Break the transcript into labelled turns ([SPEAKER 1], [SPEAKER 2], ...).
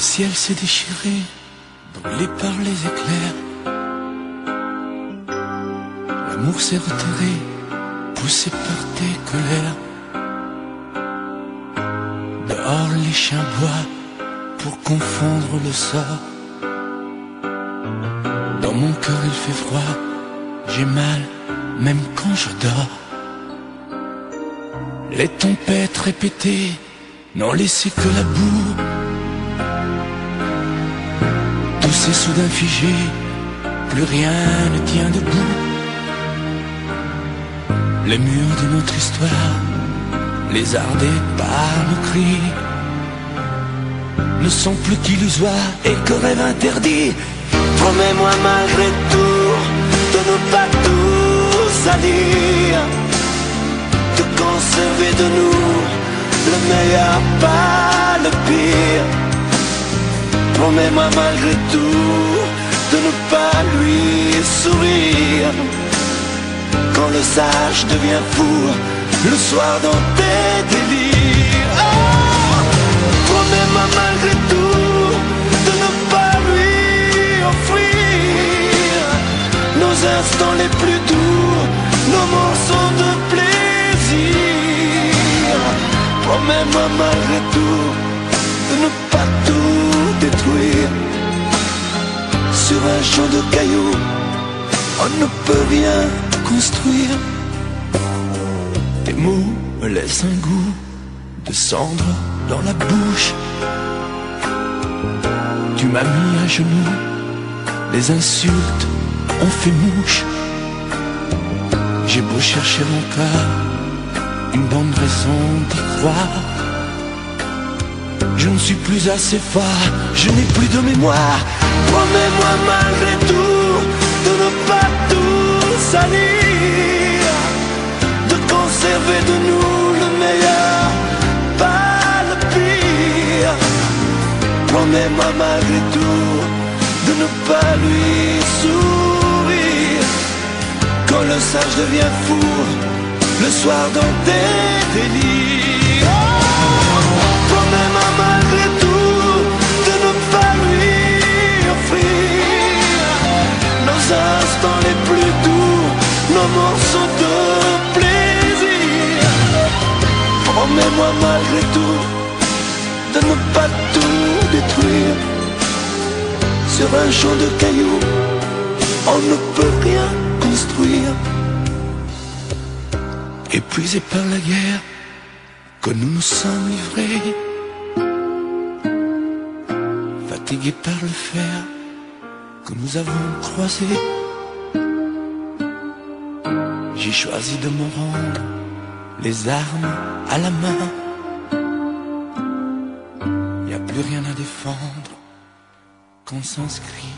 [SPEAKER 1] ciel s'est déchiré, brûlé par les éclairs. L'amour s'est retiré, poussé par tes colères. Dehors les chiens boient pour confondre le sort. Dans mon cœur il fait froid, j'ai mal même quand je dors. Les tempêtes répétées n'ont laissé que la boue. Tout s'est soudain figé, plus rien ne tient debout. Les murs de notre histoire, lézardés par nos cris, ne sont plus qu'illusoires et que rêves interdits. Promets-moi malgré tout de ne pas tout salir, de conserver de nous le meilleur, pas le pire. Promets-moi malgré tout de ne pas lui sourire quand le sage devient fou le soir dans tes délires. Oh, promets-moi malgré tout de ne pas lui offrir nos instants les plus doux, nos morceaux de plaisir. Promets-moi malgré tout de ne pas tout détruire. Sur un champ de cailloux, on ne peut rien construire. Tes mots me laissent un goût de cendre dans la bouche. Tu m'as mis à genoux, les insultes ont fait mouche. J'ai beau chercher encore une bonne raison d'y croire, je ne suis plus assez fort, je n'ai plus de mémoire. Promets-moi malgré tout de ne pas tout salir, de conserver de nous le meilleur, pas le pire. Promets-moi malgré tout de ne pas lui sourire quand le sage devient fou le soir dans tes délires. Oh, promets-moi malgré tout de ne pas lui offrir nos instants les plus doux, nos morceaux de plaisir. Promets-moi malgré tout de ne pas tout détruire. Sur un champ de cailloux, on ne peut rien construire. Épuisés par la guerre que nous nous sommes livrés, fatigués par le fer que nous avons croisé, j'ai choisi de me rendre les armes à la main. Y a plus rien à défendre qu'on s'inscrit